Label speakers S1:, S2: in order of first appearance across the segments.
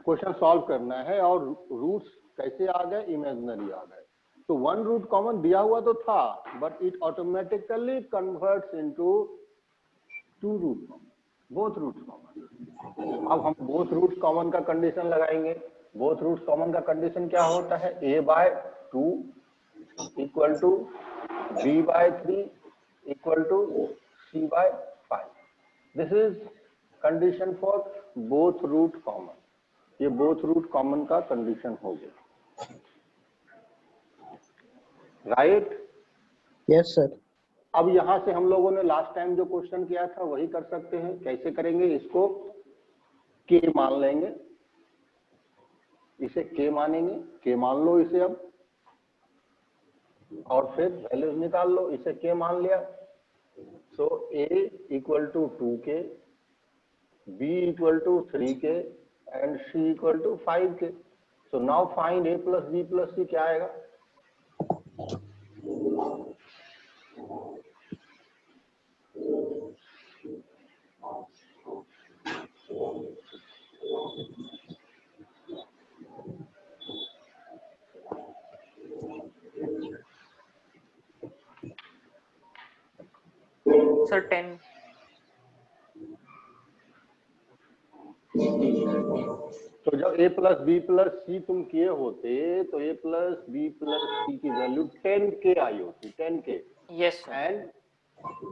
S1: Question solve करना है और रूट्स कैसे आ गए, इमेजिनरी आ गए। तो वन रूट कॉमन दिया हुआ तो था, but it automatically converts into two root common, both roots common. अब हम बोथ रूट्स कॉमन का कंडीशन लगाएंगे। बोथ रूट्स कॉमन का कंडीशन क्या होता है, a/2 equal to b/3 equal to c/5। This is condition for both root common. ये both root common का कंडीशन हो गया, राइट?
S2: Yes sir.
S1: अब यहां से हम लोगों ने लास्ट टाइम जो क्वेश्चन किया था वही कर सकते हैं। कैसे करेंगे, इसको k मान लेंगे, इसे k मानेंगे, k मान लो इसे अब, और फिर वैल्यूज निकाल लो। इसे k मान लिया, so a equal to 2k, b equal to 3k and c equal to 5k। So now find a plus b plus c। क्या आएगा?
S3: सर 10।
S1: तो जब a plus B plus C तुम किए होते तो a plus B plus C की value 10k आई होती, 10k।
S3: Yes sir.
S1: And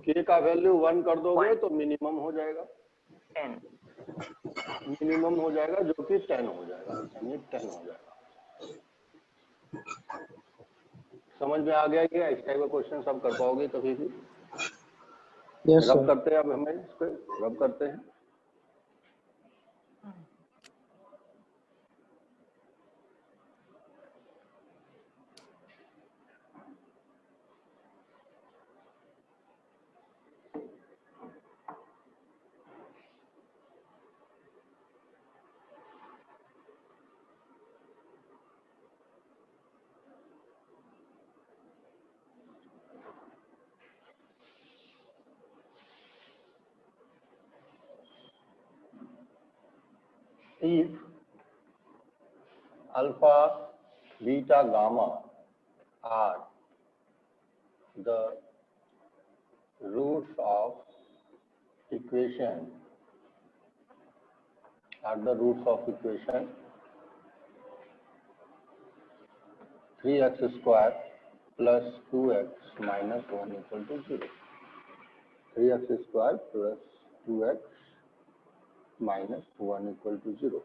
S1: k का वैल्यू 1 कर दोगे तो मिनिमम हो जाएगा,
S3: 10।
S1: मिनिमम हो जाएगा जो कि 10 हो जाएगा, यानी 10 हो जाएगा। समझ में आ गया कि इस टाइप का क्वेश्चन सब कर पाओगे कभी भी?
S2: यस
S1: रब
S2: सर।
S1: करते हैं अब हमें इस पे, रब करते हैं। If alpha, beta, gamma are the roots of equation, are the roots of equation 3x square plus 2x minus 1 equal to 0. 3x square plus 2x minus 1 equal to 0.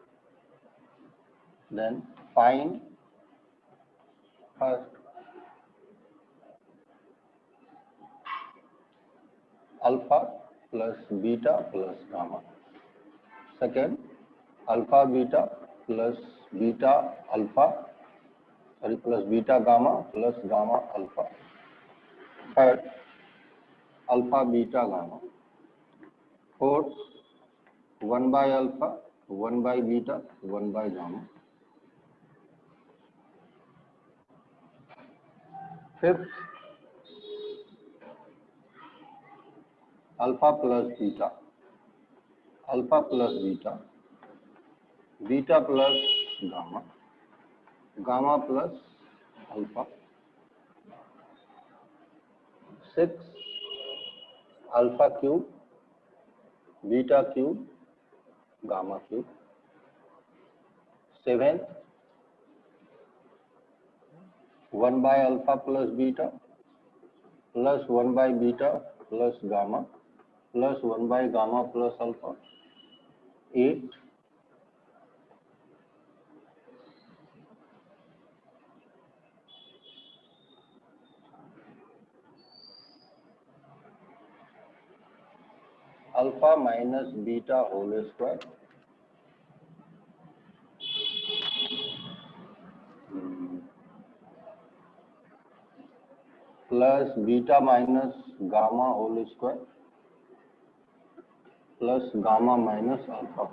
S1: Then find first alpha plus beta plus gamma. Second, alpha beta plus beta alpha, sorry, plus beta gamma plus gamma alpha. Third, alpha beta gamma. Fourth, 1 by alpha, 1 by beta, 1 by gamma. Fifth, alpha plus beta, alpha plus beta, beta plus gamma, gamma plus alpha. Sixth, alpha cube, beta cube, gamma cube. Seventh, 1 by alpha plus beta plus 1 by beta plus gamma plus 1 by gamma plus alpha. 8, alpha minus beta whole square plus beta minus gamma whole square plus gamma minus alpha.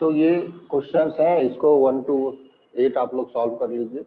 S1: सो ये questions हैं, इसको 1 to 8 आप लोग solve कर लीजिए।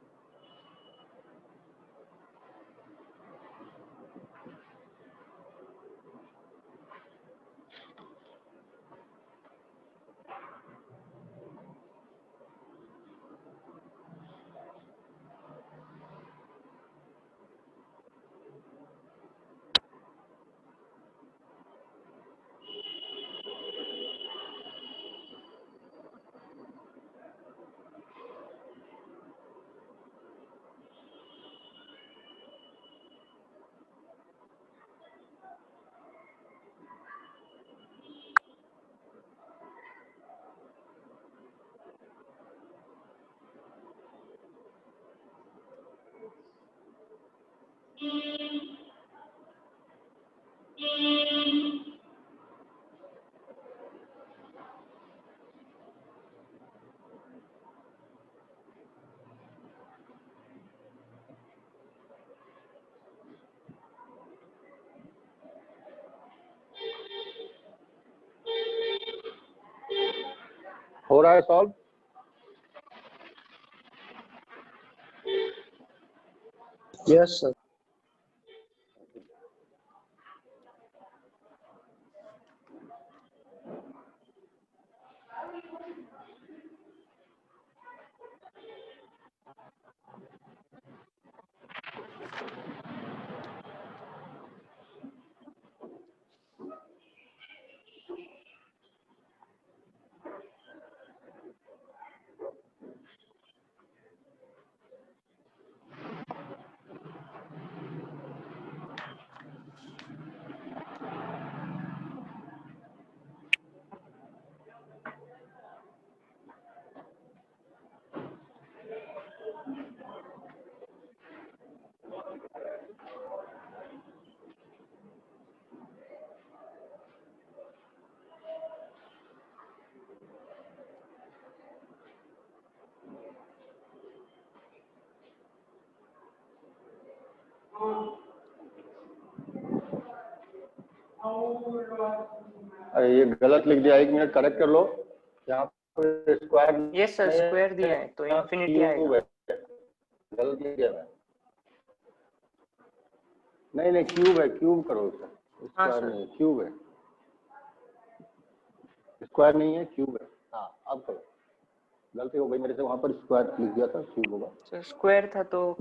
S1: हो रहा है सॉल्व?
S2: Yes, sir.
S1: अरे ये गलत लिख दिया, 1 मिनट करेक्ट कर लो। यहाँ पे स्क्वायर
S3: यस सर, स्क्वायर दिया है तो इन्फिनिटी आएगा।
S1: गलत लिख दिया है। नहीं नहीं, क्यूब है, क्यूब करो सर,
S3: हाँ
S1: स्क्वायर
S3: सर।
S1: नहीं है, क्यूब है। स्क्वायर नहीं है, क्यूब है। हाँ अब करो, गलती हो गई मेरे से, वहां पर स्क्वायर लिख दिया था, क्यूब होगा।
S3: सर स्क्वायर था तो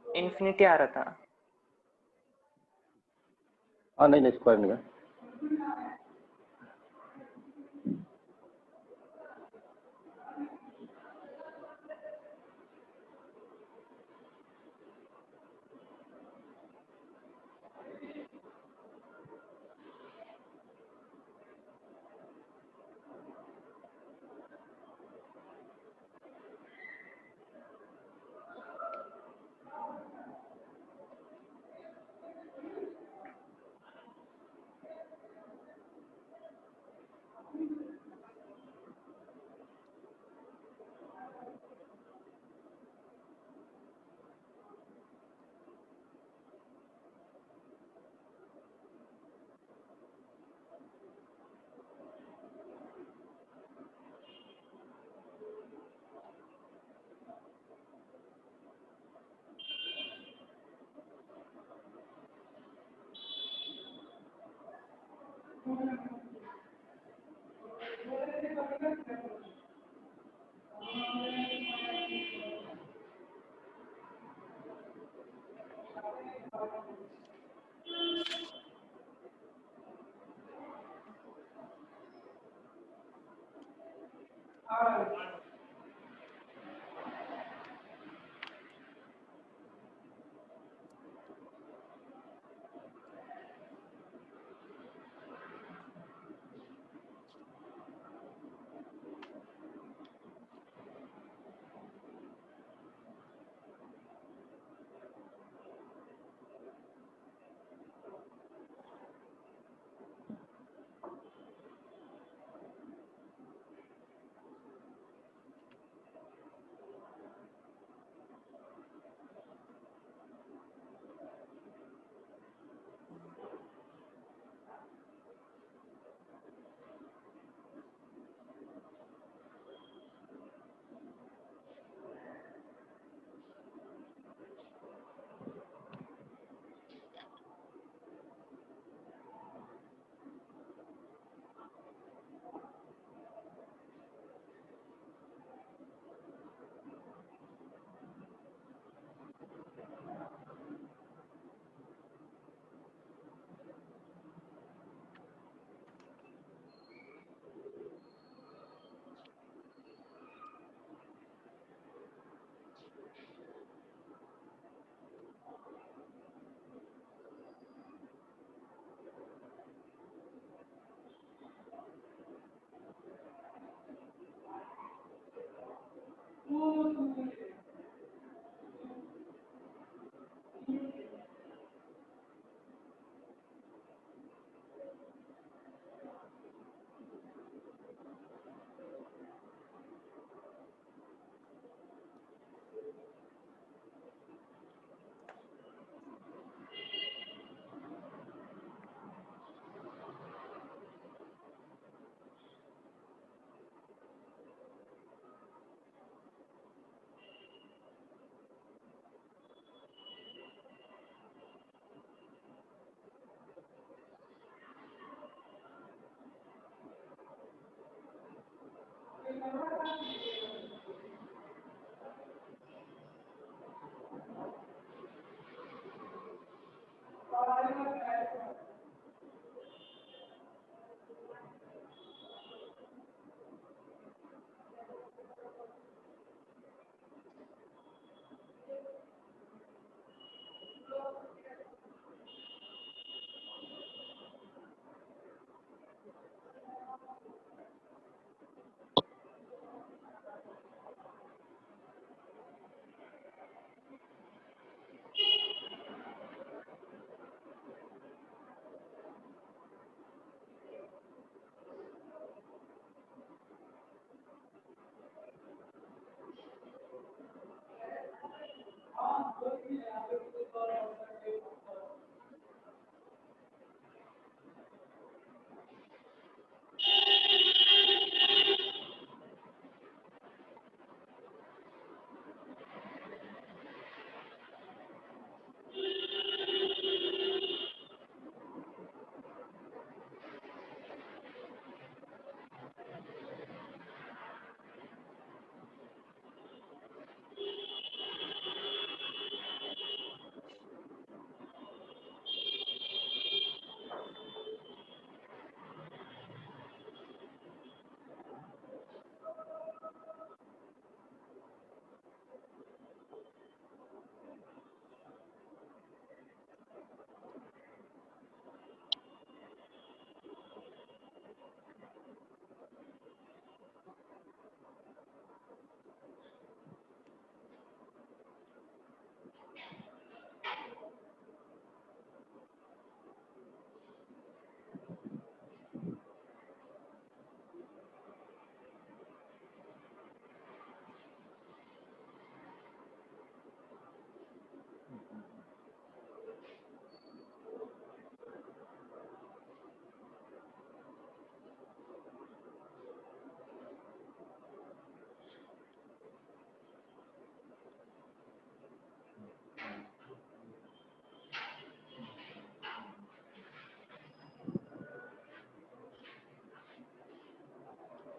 S3: इन्फिनिटी आ रहा था।
S1: हाँ नहीं नहीं, स्क्वायर नहीं है।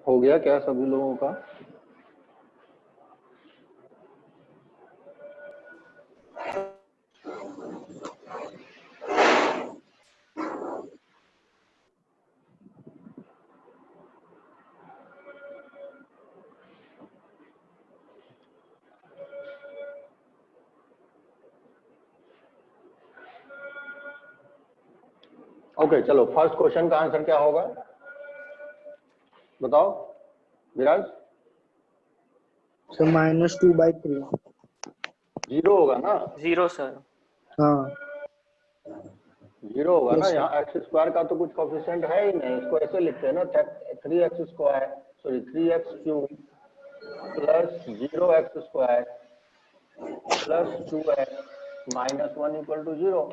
S1: हो गया क्या सभी लोगों का? ओके चलो, फर्स्ट क्वेश्चन का आंसर क्या होगा बताओ विराज?
S2: सर -2/3।
S1: जीरो होगा ना?
S3: 0 सर।
S2: हाँ
S1: जीरो होगा
S2: Yes,
S1: ना?
S2: sir.
S1: यहाँ एक्स स्क्वायर का तो कुछ कोफिशिएंट है ही नहीं, इसको ऐसे लिखते हैं ना, 3x square sorry 3x cube plus 0x square plus 2x minus 1 equal to 0।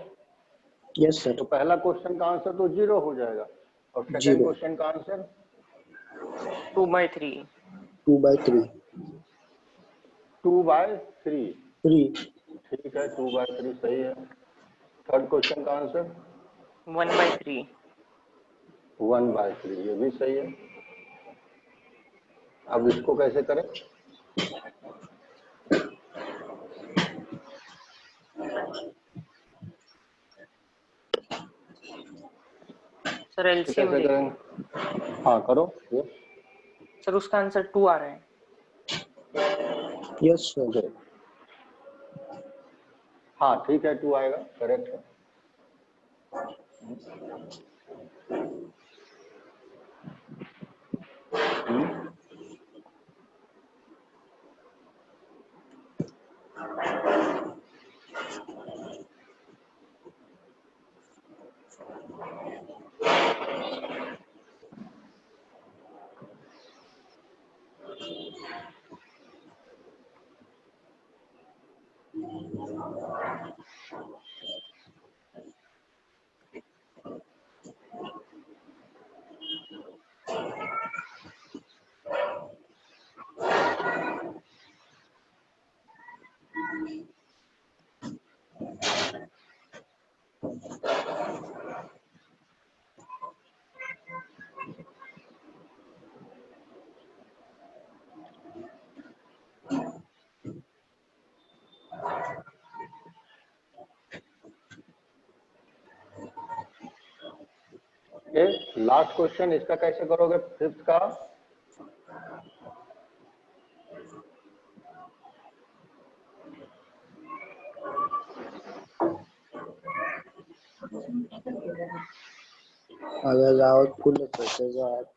S2: Yes sir.
S1: तो पहला क्वेश्चन का आंसर तो 0 हो जाएगा, और सेकंड
S2: Zero.
S1: क्वेश्चन का आंसर
S3: 2/3।
S2: 2/3।
S1: 2/3।
S2: 3।
S1: ठीक है, 2/3 सही है। थर्ड क्वेश्चन का आंसर
S3: 1/3।
S1: 1/3, ये भी सही है। अब इसको कैसे करें?
S3: सर
S1: ये
S3: एलसीएम
S1: कैसे
S3: लेंगे।
S1: करेंगे? हाँ करो ये।
S3: सर उसका आंसर 2 आ रहा है।
S2: Yes sir.
S1: ओके, हाँ ठीक है, 2 आएगा, करेक्ट है। लास्ट क्वेश्चन, इसका कैसे करोगे फिफ्थ का?
S2: अगर आउटपुट सोचेगा आप।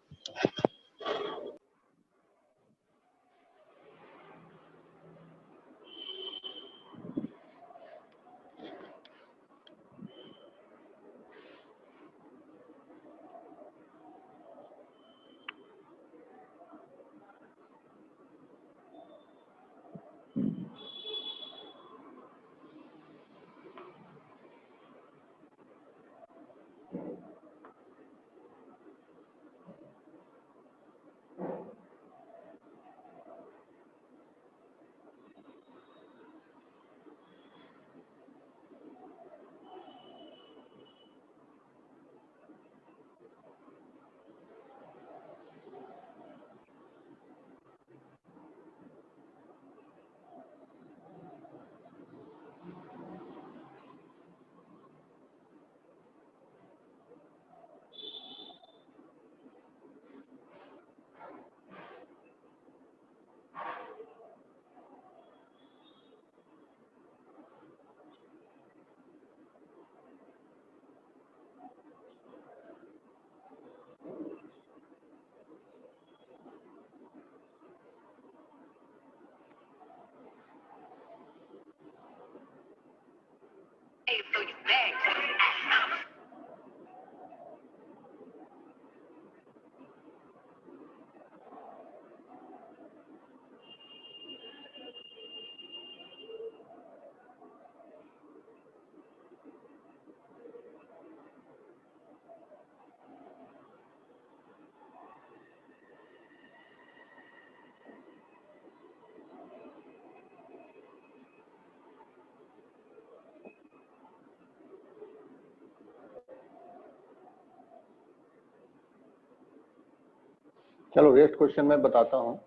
S1: चलो रेस्ट क्वेश्चन में बताता हूँ,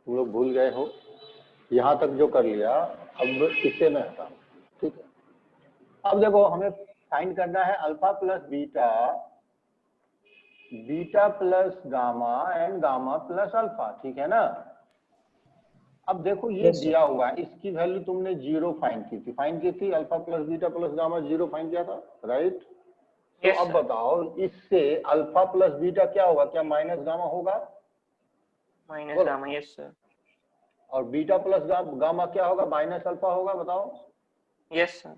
S1: तुम लोग भूल गए हो। यहाँ तक जो कर लिया, अब इससे मैं हटा, ठीक है। अब देखो हमें फाइंड करना है alpha plus beta, beta plus gamma and gamma plus alpha, ठीक है ना। अब देखो ये
S2: Yes, sir.
S1: दिया हुआ है, इसकी वैल्यू तुमने 0 फाइंड की थी, alpha plus beta plus gamma 0 find किया था, राइट। तो
S3: Yes,
S1: अब
S3: sir.
S1: बताओ इससे अल्फा प्लस बीटा क्या होगा, क्या माइनस गामा होगा?
S3: Minus
S1: बोलो।
S3: gamma. Yes, sir.
S1: और बीटा प्लस गामा क्या होगा, माइनस अल्फा होगा, बताओ।
S3: Yes, sir.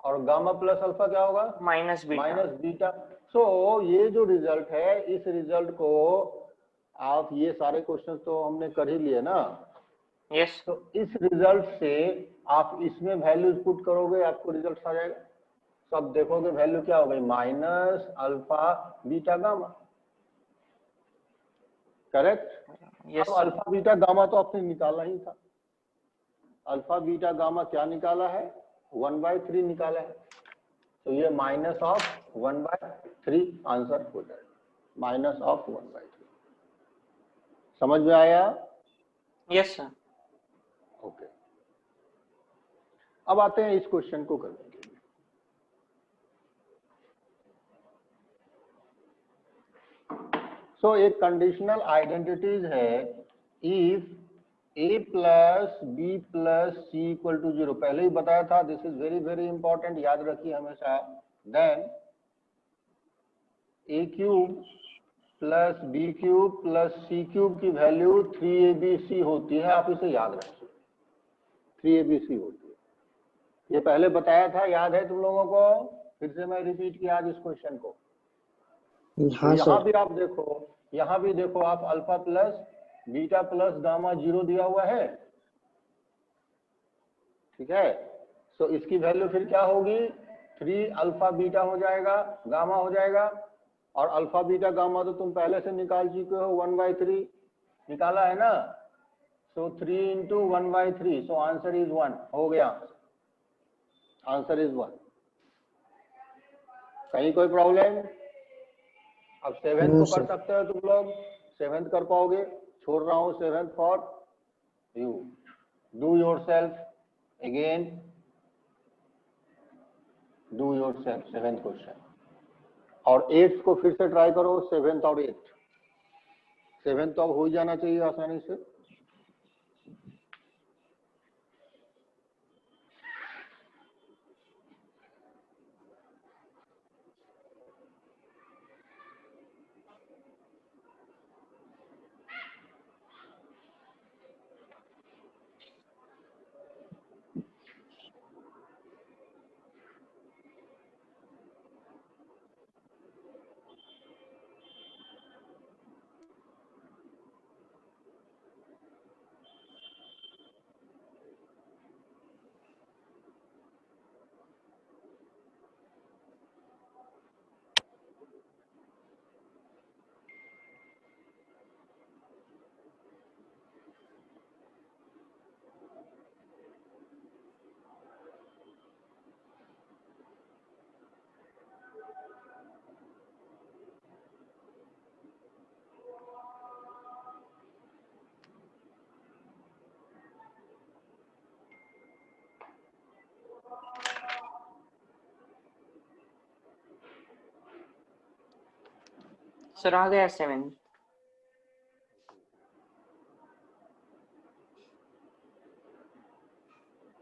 S1: और गामा प्लस अल्फा क्या होगा,
S3: Minus beta.
S1: Minus beta. So ये जो रिजल्ट है, इस रिजल्ट को आप, ये सारे क्वेश्चन तो हमने कर ही लिए ना।
S3: Yes.
S1: तो इस रिजल्ट से आप इसमें वैल्यूज पुट करोगे, आपको रिजल्ट आ जाएगा। सब देखोगे वैल्यू क्या हो गई, minus alpha beta gamma, correct.
S3: Yes,
S1: अब
S3: sir.
S1: अल्फा बीटा गामा तो आपने निकाला ही था। अल्फा बीटा गामा क्या निकाला है, 1/3 निकाला है। तो ये माइनस ऑफ 1/3 आंसर हो जाएगा, माइनस ऑफ 1/3। समझ में आया?
S3: Yes, sir.
S1: ओके। अब आते हैं इस क्वेश्चन को करने के लिए। सो एक कंडीशनल आइडेंटिटीज है, if a plus B plus C equal to 0, पहले ही बताया था, this is very very important, याद रखिए हमेशा। Then a cube plus B cube plus C cube की वैल्यू 3abc होती है, आप इसे याद रखिए, 3abc होती है। ये पहले बताया था, याद है तुम लोगों को? फिर से मैं रिपीट किया आज इस क्वेश्चन को।
S2: हाँ
S1: यहाँ
S2: सर।
S1: भी आप देखो, यहाँ भी देखो आप, alpha plus beta plus gamma 0 दिया हुआ है, ठीक है। सो इसकी वैल्यू फिर क्या होगी, 3 अल्फा बीटा हो जाएगा, गामा हो जाएगा। और अल्फा बीटा गामा तो तुम पहले से निकाल चुके हो, 1/3 निकाला है ना। सो 3 इंटू 1/3, सो आंसर इज 1, हो गया, आंसर इज 1। कहीं कोई प्रॉब्लम? अब सेवेंथ
S2: नो
S1: को कर
S2: सर।
S1: सकते हो तुम लोग, सेवेंथ कर पाओगे? छोड़ रहा हूं seventh for you, do yourself again, do yourself seventh question. और 8th को फिर से ट्राई करो, 7th और 8th। 7th तो अब हो ही जाना चाहिए आसानी से।
S3: सर आ गया 7।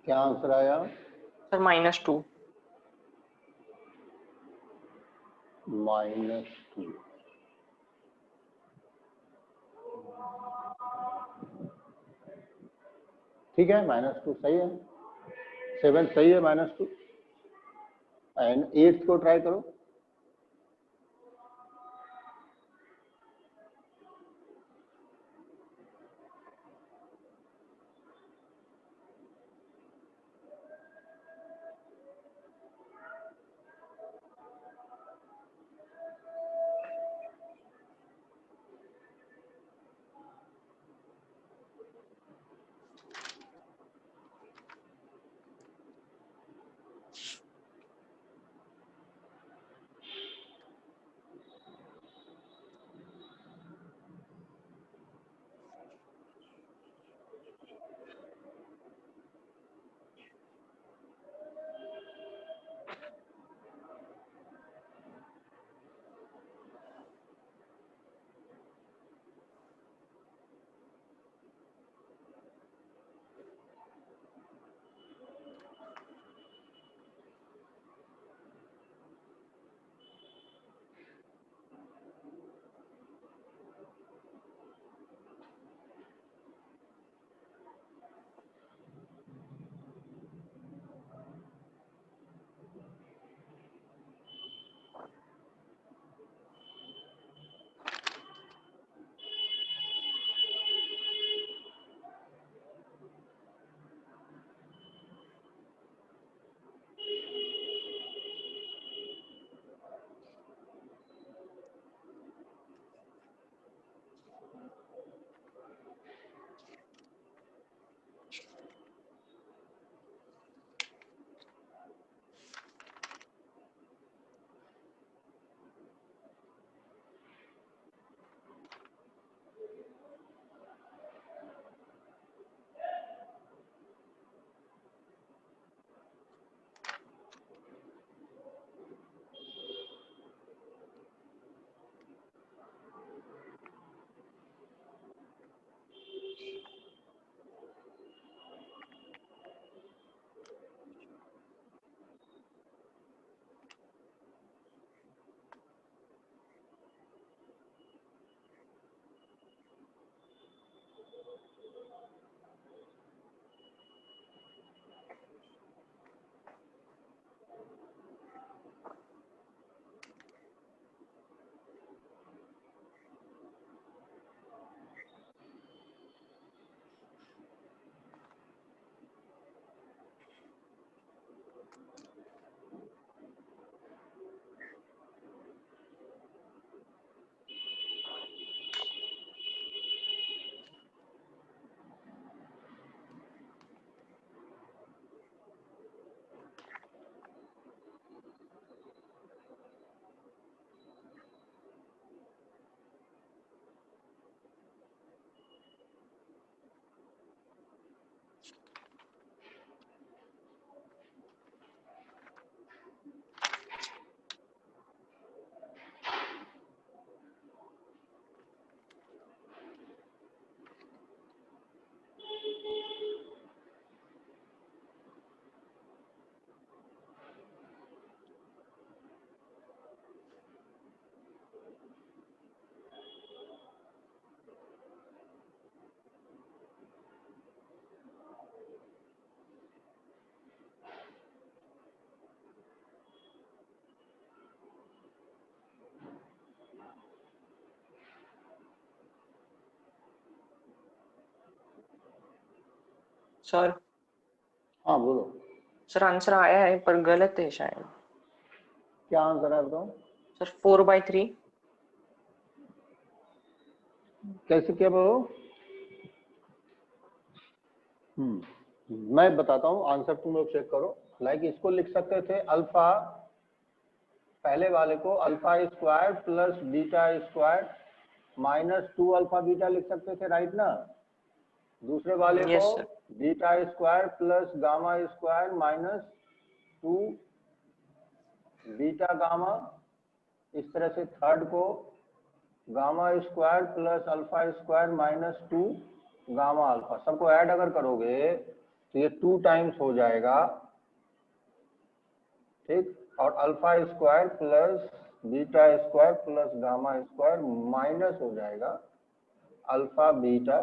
S1: क्या आंसर आया?
S3: सर -2।
S1: -2। ठीक है, -2 सही है। 7th सही है, -2। एंड 8th को ट्राई करो।
S3: सर
S1: हाँ बोलो,
S3: सर आंसर आया है पर गलत है शायद।
S1: क्या आंसर है बताओ।
S3: सर 4/3।
S1: कैसे क्या बोलो। मैं बताता हूँ आंसर, तुम लोग चेक करो। लाइक इसको लिख सकते थे अल्फा, पहले वाले को alpha square plus beta square -2 alpha beta लिख सकते थे, राइट ना। दूसरे वाले को
S3: yes sir.
S1: Beta square plus gamma square -2 beta gamma. इस तरह से थर्ड को gamma square plus alpha square -2 gamma alpha. सबको ऐड अगर करोगे तो ये 2 टाइम्स हो जाएगा, ठीक। और alpha square plus beta square plus gamma square minus हो जाएगा alpha beta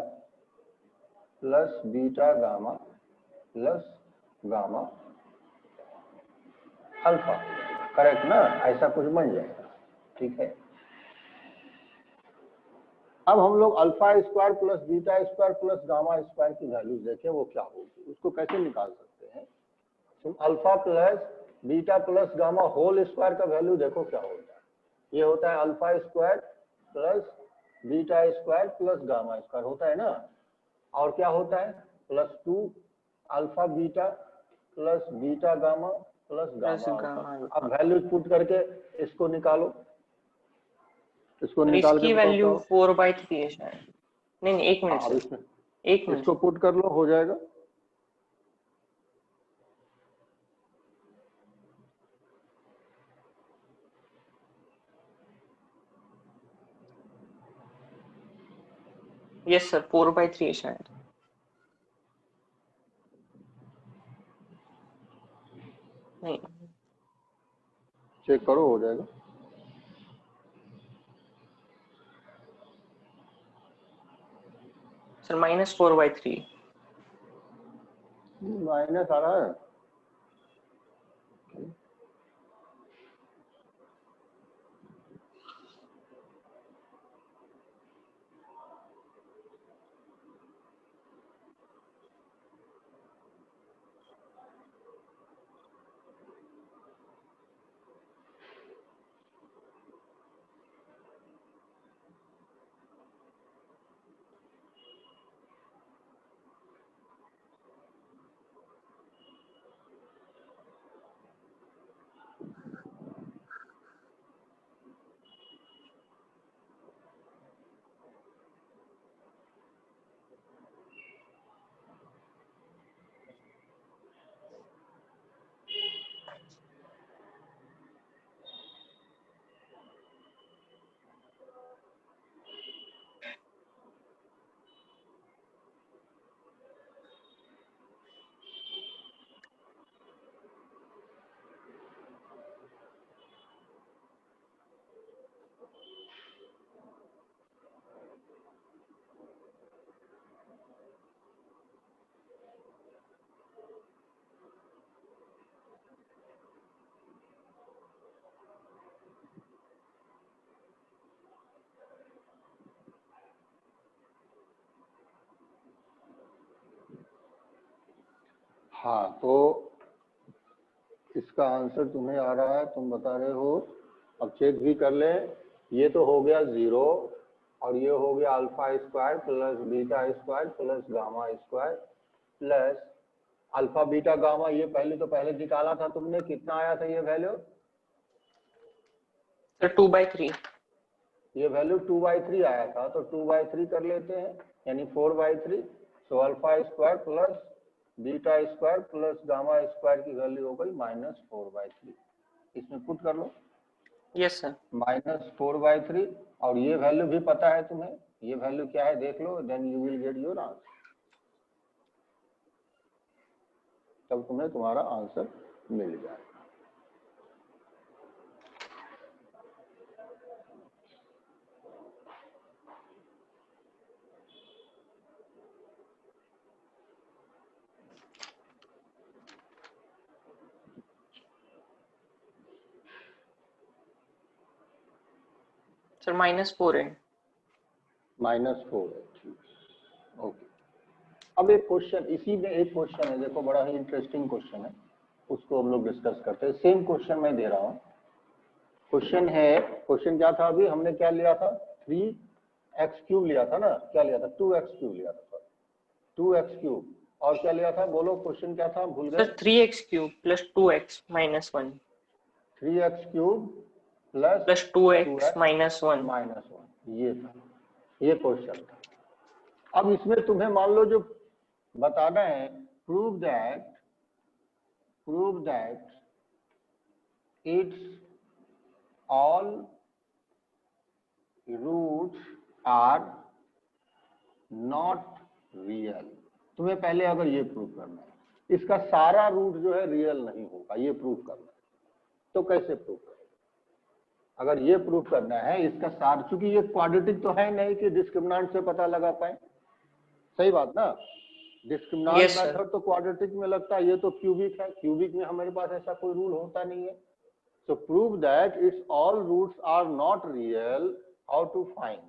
S1: plus beta gamma plus gamma alpha. Correct ना, ऐसा कुछ बन जाएगा, ठीक है। अब हम लोग alpha square plus beta square plus gamma square की वैल्यूज देखें वो क्या होगी, उसको कैसे निकाल सकते हैं। तो alpha plus beta plus gamma whole square का वैल्यू देखो क्या होता है। ये होता है alpha square plus beta square plus gamma square होता है ना। और क्या होता है +2 alpha beta plus beta gamma plus
S3: plus
S1: gamma
S3: gamma
S1: alpha. अब
S3: अल्फा।
S1: वैल्यूज पुट करके इसको निकालो, इसको
S3: सर
S1: निकाल के
S3: इसकी
S1: बताओ क्या
S3: वैल्यू
S1: हो।
S3: 4/3 है शायद। नहीं, एक
S1: हाँ
S3: मिनट
S1: अब
S3: सर,
S1: इसमें
S3: एक मिनट
S1: इसको
S3: सर।
S1: पुट कर लो, हो जाएगा।
S3: यस सर 4/3 है शायद। नहीं
S1: चेक करो, हो जाएगा।
S3: सर -4/3।
S1: माइनस आ रहा है। हाँ तो इसका आंसर तुम्हें आ रहा है, तुम बता रहे हो। अब चेक भी कर ले, ये तो हो गया 0 और ये हो गया alpha square plus beta square plus gamma square plus alpha beta gamma. ये पहले निकाला था तुमने, कितना आया था ये वैल्यू।
S3: सर 2/3।
S1: ये वैल्यू 2/3 आया था, तो 2/3 कर लेते हैं, यानी 4/3। तो alpha square plus beta square plus gamma square की वैल्यू हो गई -4/3। इसमें पुट कर लो
S3: यस सर।
S1: -4/3। और ये वैल्यू भी पता है तुम्हें, ये वैल्यू क्या है देख लो, then you will get your answer. तब तुम्हें तुम्हारा आंसर मिल जाएगा।
S3: सर -4 है।
S1: -4 है, ठीक, ओके। अब एक क्वेश्चन, इसी में एक क्वेश्चन है, देखो बड़ा ही इंटरेस्टिंग क्वेश्चन है, उसको हम लोग डिस्कस करते हैं। सेम क्वेश्चन मैं दे रहा हूँ। क्वेश्चन है, क्वेश्चन क्या था, अभी हमने क्या लिया था, 3x³ लिया था ना, क्या लिया था, 2x³ लिया था, 2x³, और क्या लिया था, बोलो क्वेश्चन क्या था, भूल गए।
S3: Sir 3x³ plus 2x minus 1
S1: 3x³ plus
S3: plus 2x
S1: 2x
S3: minus 1.
S1: Minus 1, ये था, ये क्वेश्चन था। अब इसमें तुम्हें मान लो जो बताना है, prove that its all roots are not real. तुम्हें पहले अगर ये प्रूव करना है, इसका सारा रूट जो है रियल नहीं होगा, ये प्रूव करना है। तो कैसे प्रूव करें? अगर ये प्रूव करना है इसका सार, चूंकि ये क्वाड्रेटिक तो है नहीं कि डिस्क्रिमिनेंट से पता लगा पाए, सही बात ना, डिस्क्रिमिनेंट
S3: Yes, sir.
S1: मेथड तो क्वाड्रेटिक में लगता है, ये तो क्यूबिक है, क्यूबिक में हमारे पास ऐसा कोई रूल होता नहीं है। So prove that its all roots are not real, how to find?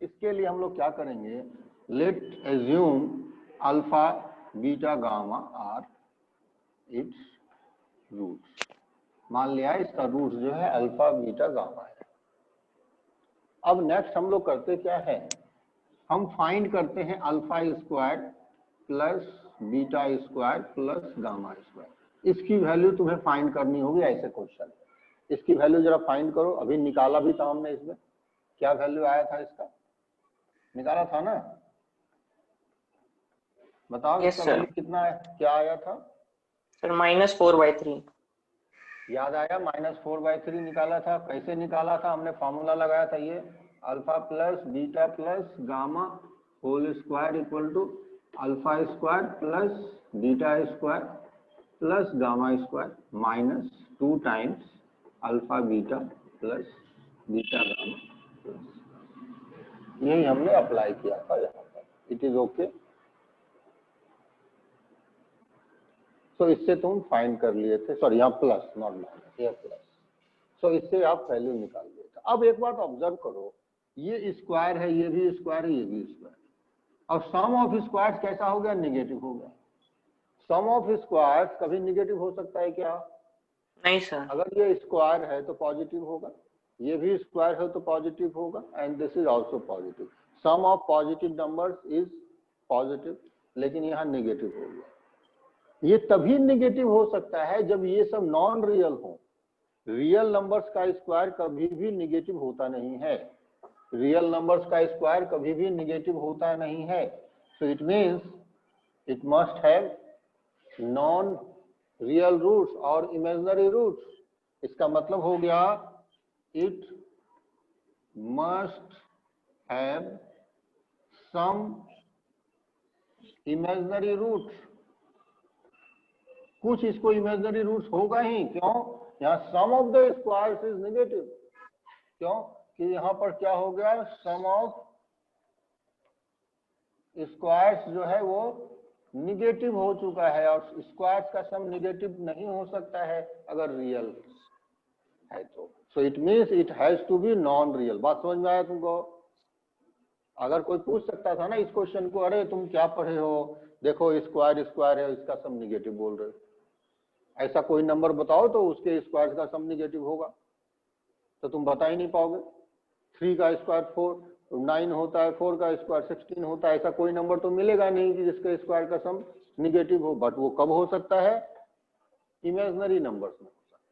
S1: इसके लिए हम लोग क्या करेंगे, let assume alpha beta gamma are its roots. मान लिया इसका रूट जो है अल्फा बीटा गामा है। अब नेक्स्ट हम लोग करते क्या है, हम फाइंड करते हैं alpha square plus beta square plus gamma square. इसकी वैल्यू तुम्हें फाइंड करनी होगी, ऐसे क्वेश्चन। इसकी वैल्यू जरा फाइंड करो, अभी निकाला भी था हमने, इसमें क्या वैल्यू आया था, इसका निकाला था ना, बताओ।
S3: Yes,
S1: इसका
S3: sir.
S1: वैल्यू कितना है, क्या आया था,
S3: Sir minus 4/3.
S1: याद आया, -4/3 निकाला था। कैसे निकाला था, हमने फॉर्मूला लगाया था, ये alpha plus beta plus gamma whole square equal to alpha square plus beta square plus gamma square minus 2 times alpha beta plus beta gamma plus, यही हमने अप्लाई किया था यहाँ पर। It is okay. तो इससे तुम फाइंड कर लिए थे, सॉरी यहाँ प्लस नॉट माइनस, ये प्लस। सो इससे आप वैल्यू निकाल लिए थे। अब एक बात ऑब्जर्व करो, ये स्क्वायर है, ये भी स्क्वायर है, ये भी स्क्वायर, और सम ऑफ स्क्वायर्स कैसा हो गया, निगेटिव हो गया। सम ऑफ स्क्वायर्स कभी निगेटिव हो सकता है क्या?
S3: नहीं सर।
S1: अगर ये स्क्वायर है तो पॉजिटिव होगा, ये भी स्क्वायर है तो पॉजिटिव होगा, and this is also positive. Sum of positive numbers is positive, लेकिन यहाँ निगेटिव हो गया। ये तभी निगेटिव हो सकता है जब ये सब नॉन रियल हो। रियल नंबर्स का स्क्वायर कभी भी निगेटिव होता नहीं है, रियल नंबर्स का स्क्वायर कभी भी निगेटिव होता नहीं है। So it means it must have non real roots और इमेजिनरी रूट्स। इसका मतलब हो गया it must have some imaginary roots. कुछ इसको इमेजिनरी रूट्स होगा ही, क्यों, यहाँ sum of the squares is negative. क्यों कि यहाँ पर क्या हो गया, सम ऑफ स्क्वायर्स जो है वो निगेटिव हो चुका है, और स्क्वायर्स का सम निगेटिव नहीं हो सकता है अगर रियल है तो। So it means it has to be non real. बात समझ में आया तुमको? अगर कोई पूछ सकता था ना इस क्वेश्चन को, अरे तुम क्या पढ़े हो, देखो स्क्वायर स्क्वायर है, इसका सम निगेटिव बोल रहे हो, ऐसा कोई नंबर बताओ तो उसके स्क्वायर का सम निगेटिव होगा, तो तुम बता ही नहीं पाओगे। 3 का स्क्वायर 9 होता है, 4 का स्क्वायर 16 होता है, ऐसा कोई नंबर तो मिलेगा नहीं कि जिसके स्क्वायर का सम निगेटिव हो। बट वो कब हो सकता है, इमेजिनरी नंबर्स में हो सकता है।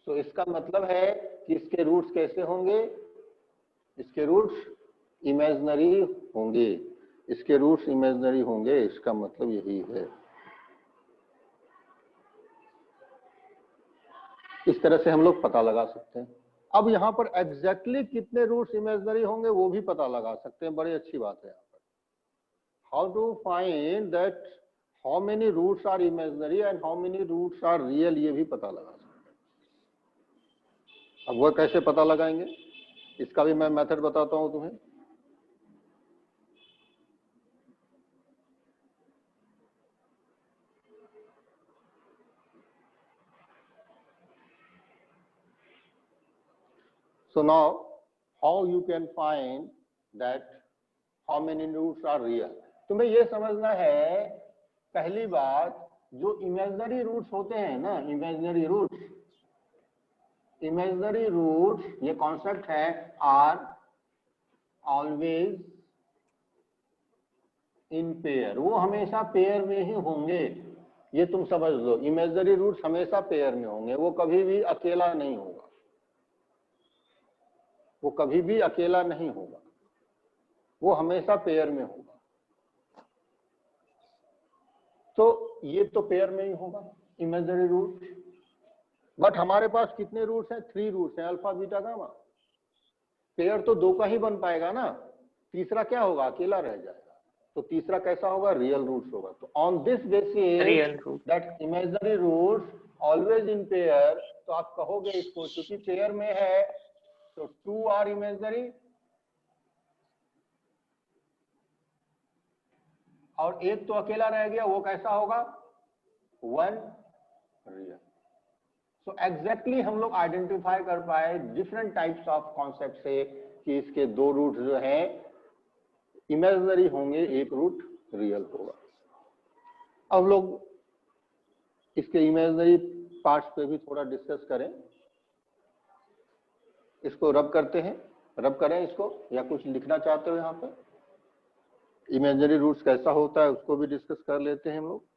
S1: तो इसका मतलब है कि इसके रूट्स कैसे होंगे, इसके रूट्स इमेजिनरी होंगे, इसके रूट्स इमेजिनरी होंगे, इसका मतलब यही है। इस तरह से हम लोग पता लगा सकते हैं। अब यहाँ पर एग्जैक्टली कितने रूट्स इमेजिनरी होंगे वो भी पता लगा सकते हैं, बड़ी अच्छी बात है यहाँ पर। How to find that how many roots are imaginary and how many roots are real, ये भी पता लगा सकते हैं। अब वह कैसे पता लगाएंगे, इसका भी मैं मेथड बताता हूं तुम्हें। So now, how you can find that how many roots are real? तुम्हें ये समझना है पहली बात, जो इमेजिनरी रूट्स होते हैं ना, इमेजिनरी रूट्स ये कॉन्सेप्ट है, आर ऑलवेज इन पेयर, वो हमेशा पेयर में ही होंगे, ये तुम समझ लो। इमेजिनरी रूट्स हमेशा पेयर में होंगे, वो कभी भी अकेला नहीं होगा, वो कभी भी अकेला नहीं होगा, वो हमेशा पेयर में होगा। तो ये तो पेयर में ही होगा इमेजिनरी रूट। बट हमारे पास कितने रूट्स हैं? 3 रूट्स हैं, अल्फा बीटा गामा। पेयर तो 2 का ही बन पाएगा ना, तीसरा क्या होगा? अकेला रह जाएगा। तो तीसरा कैसा होगा? रियल रूट्स होगा। तो on this basis that imaginary roots always in pair, तो आप कहोगे इसको, क्योंकि पेयर में है तो 2 आर इमेजिनरी और एक तो अकेला रह गया, वो कैसा होगा? 1 रियल। सो एग्जैक्टली हम लोग आइडेंटिफाई कर पाए डिफरेंट टाइप्स ऑफ कॉन्सेप्ट से कि इसके 2 रूट जो है इमेजिनरी होंगे, एक रूट रियल होगा। अब लोग इसके इमेजिनरी पार्ट्स पे भी थोड़ा डिस्कस करें। इसको रब करते हैं, रब करें इसको, या कुछ लिखना चाहते हो यहाँ पे? इमेजिनरी रूट्स कैसा होता है उसको भी डिस्कस कर लेते हैं हम लोग।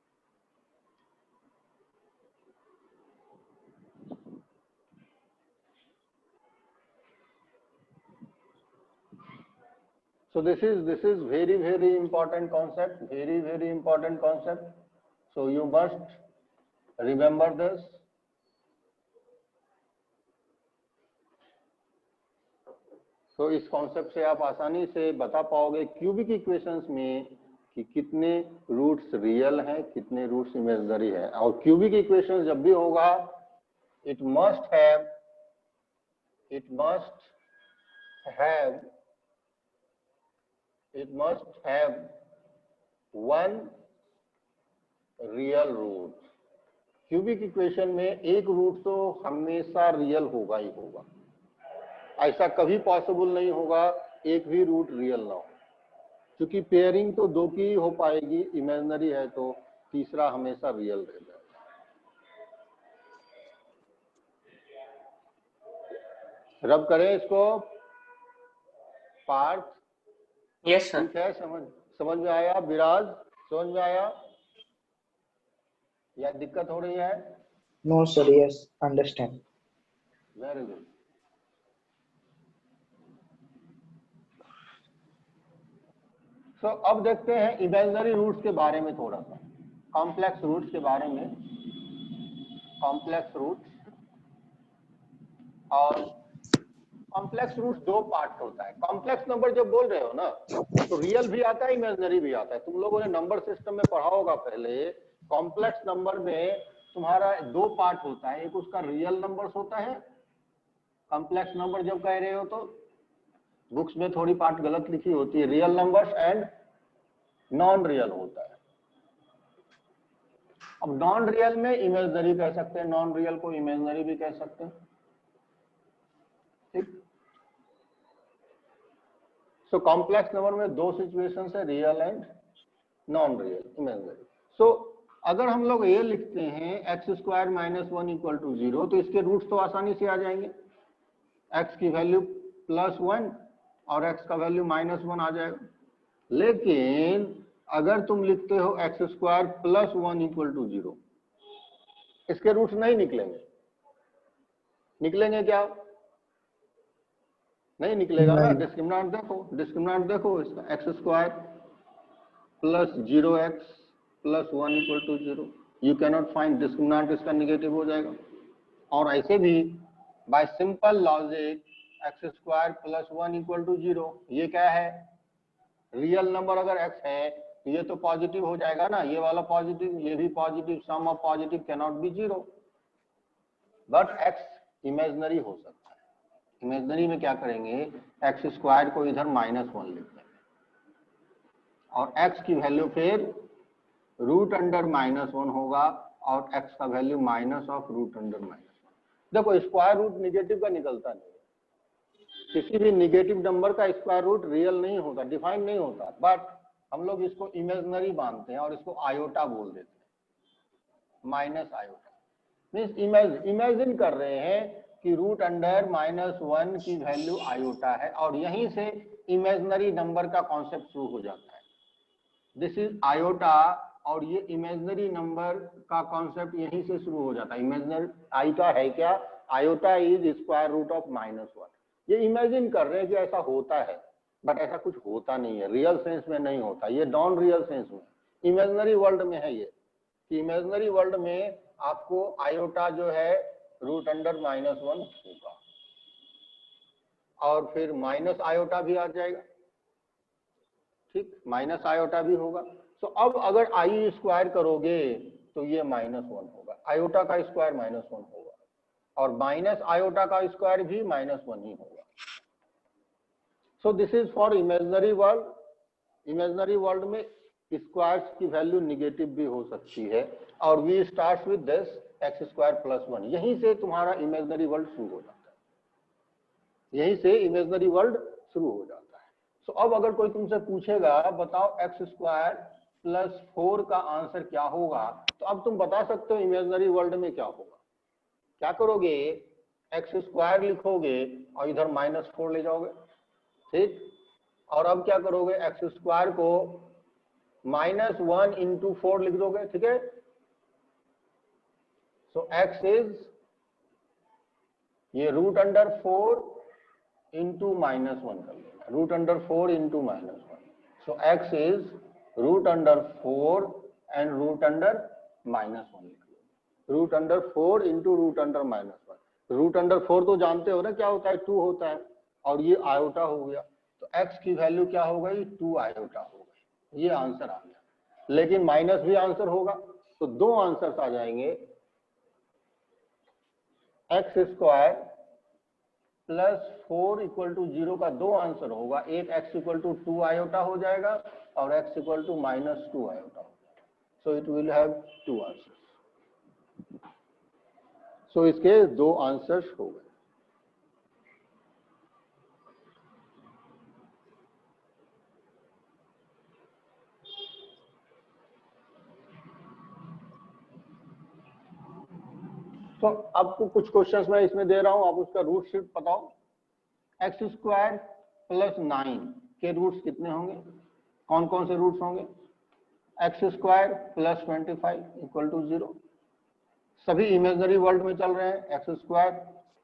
S1: So this is very important concept, very important concept. So you must remember this. तो इस कॉन्सेप्ट से आप आसानी से बता पाओगे क्यूबिक इक्वेशंस में कि कितने रूट्स रियल हैं, कितने रूट्स इमेजिनरी हैं। और क्यूबिक इक्वेशंस जब भी होगा, it must have one real root. Cubic equation में एक रूट तो हमेशा रियल होगा ही होगा, ऐसा कभी पॉसिबल नहीं होगा एक भी रूट रियल ना हो, क्योंकि पेयरिंग तो 2 की हो पाएगी, इमेजिनरी है तो तीसरा हमेशा रियल रह जाएगा। रब करें इसको पार्थ।
S3: Yes sir.
S1: ठीक है, समझ में आया? विराज समझ में आया या दिक्कत हो रही है?
S2: No, sir. Yes, understand.
S1: Very good. So अब देखते हैं इमेजिनरी रूट्स के बारे में थोड़ा सा, कॉम्प्लेक्स रूट्स के बारे में। कॉम्प्लेक्स रूट्स, और कॉम्प्लेक्स रूट्स 2 पार्ट होता है। कॉम्प्लेक्स नंबर जब बोल रहे हो ना, तो रियल भी आता है, इमेजिनरी भी आता है। तुम लोगों ने नंबर सिस्टम में पढ़ा होगा पहले। कॉम्प्लेक्स नंबर में तुम्हारा 2 पार्ट होता है, एक उसका रियल नंबर्स होता है। कॉम्प्लेक्स नंबर जब कह रहे हो तो बुक्स में थोड़ी पार्ट गलत लिखी होती है, real numbers and non real होता है। अब नॉन रियल में इमेजिनरी कह सकते हैं, नॉन रियल को इमेजिनरी भी कह सकते हैं। ठीक। सो कॉम्प्लेक्स नंबर में 2 सिचुएशंस है, real and non real, imaginary. So अगर हम लोग ये लिखते हैं x² - 1 = 0, तो इसके रूट्स तो आसानी से आ जाएंगे। x की वैल्यू +1 और x का वैल्यू -1 आ जाएगा। लेकिन अगर तुम लिखते हो x² + 1 = 0, इसके रूट्स नहीं निकलेंगे। निकलेंगे क्या? नहीं निकलेगा ना। डिस्क्रिमिनेंट देखो इसका, x² + 0x + 1 = 0। You cannot find discriminant, इसका निगेटिव हो जाएगा। और ऐसे भी बाय सिंपल लॉजिक x² + 1 = 0, ये क्या है? रियल नंबर अगर x है तो ये तो पॉजिटिव हो जाएगा ना, ये वाला पॉजिटिव, ये भी positive, sum of positive cannot be 0। But x imaginary हो सकता है। इमेजिनरी में क्या करेंगे, x² को इधर -1 लिख देंगे और x की वैल्यू फिर √(-1) होगा और x का वैल्यू -√(-1). देखो स्क्वायर रूट निगेटिव का निकलता नहीं है, किसी भी निगेटिव नंबर का स्क्वायर रूट रियल नहीं होता, डिफाइन नहीं होता। बट हम लोग इसको इमेजनरी मानते हैं और इसको आयोटा बोल देते हैं, माइनस आयोटा मीन्स इमेजिन कर रहे हैं कि रूट अंडर -1 की वैल्यू आयोटा है और यहीं से इमेजनरी नंबर का कॉन्सेप्ट शुरू हो जाता है। दिस इज आयोटा और ये इमेजनरी नंबर का कॉन्सेप्ट यहीं से शुरू हो जाता है। इमेजनरी आयोटा है क्या? Iota is square root of -1। ये इमेजिन कर रहे हैं कि ऐसा होता है, बट ऐसा कुछ होता नहीं है, रियल सेंस में नहीं होता, ये नॉन रियल सेंस में, इमेजनरी वर्ल्ड में है ये, कि इमेजनरी वर्ल्ड में आपको आयोटा जो है रूट अंडर -1 होगा और फिर माइनस आयोटा भी आ जाएगा, ठीक, माइनस आयोटा भी होगा। तो अब अगर आई स्क्वायर करोगे तो ये -1 होगा, आयोटा का स्क्वायर -1 होगा और माइनस आयोटा का स्क्वायर भी -1 ही होगा। So this is for imaginary world. Imaginary world में स्क्वायर्स की वैल्यू निगेटिव भी हो सकती है और we start with this x² + 1। यहीं से तुम्हारा इमेजनरी वर्ल्ड शुरू हो जाता है, यहीं से इमेजनरी वर्ल्ड शुरू हो जाता है। सो अब अगर कोई तुमसे पूछेगा बताओ x² + 4 का आंसर क्या होगा, तो अब तुम बता सकते हो इमेजनरी वर्ल्ड में क्या होगा। क्या करोगे? x² लिखोगे और इधर -4 ले जाओगे, ठीक, और अब क्या करोगे? x² को -1 × 4 लिख दोगे, ठीक है। सो x इज ये रूट अंडर 4 × -1 कर लेना, root under 4 × -1। So x is root under 4 and root under -1 लिख लो, root under 4 × root under -1। Root under 4 तो जानते हो ना क्या होता है, 2 होता है और ये आयोटा हो गया, तो x की वैल्यू क्या हो गई? 2 आयोटा हो गई। ये आंसर आ गया, लेकिन माइनस भी आंसर होगा, तो दो आंसर्स आ जाएंगे। x² + 4 = 0 का दो आंसर होगा, एक x = 2 आयोटा हो जाएगा और x = -2 आयोटा हो जाएगा। So it will have 2 answers. So इसके दो आंसर्स हो गए। तो आपको कुछ क्वेश्चंस मैं इसमें दे रहा हूं, आप उसका रूट शिफ्ट बताओ। x² + 9 के रूट्स कितने होंगे? कौन कौन से रूट्स होंगे? x² + 25 = 0। सभी इमेजनरी वर्ल्ड में चल रहे हैं। x²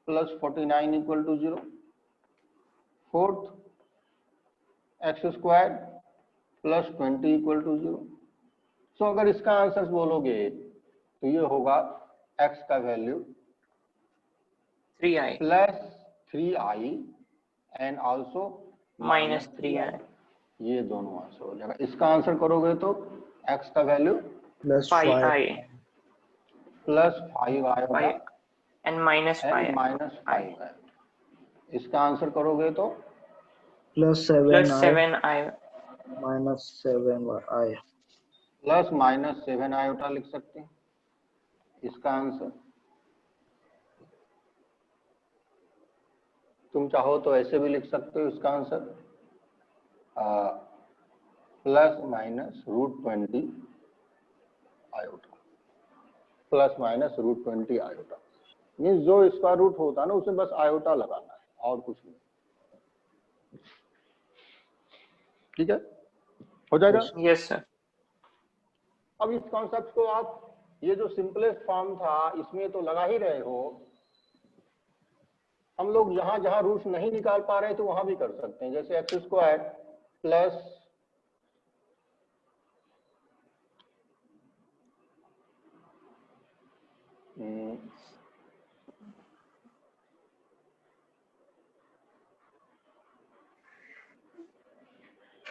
S1: + 49 = 0। Fourth, x² + 20 = 0। सो अगर इसका आंसर बोलोगे तो ये होगा x का value
S3: 3i
S1: +3i and also
S3: -3i
S1: ये दोनों आंसर हो जाएगा। इसका आंसर करोगे तो x का वैल्यू
S3: pi i
S1: +5i होगा
S3: and -5i
S1: -5i। इसका आंसर करोगे तो
S2: +7i
S3: +7i
S2: -7i
S1: +-7 आयोटा लिख सकते हैं। इसका आंसर तुम चाहो तो ऐसे भी लिख सकते हो, इसका आंसर ±√20 आयोटा, ±√20 आयोटा। मीन्स जो स्क्वायर रूट होता है ना उसे बस आयोटा लगाना है और कुछ नहीं, ठीक है, हो जाएगा।
S3: yes sir
S1: अब इस कॉन्सेप्ट को आप ये जो सिंपलेस्ट फॉर्म था इसमें तो लगा ही रहे हो। हम लोग जहां जहां रूट्स नहीं निकाल पा रहे तो वहां भी कर सकते हैं, जैसे x² +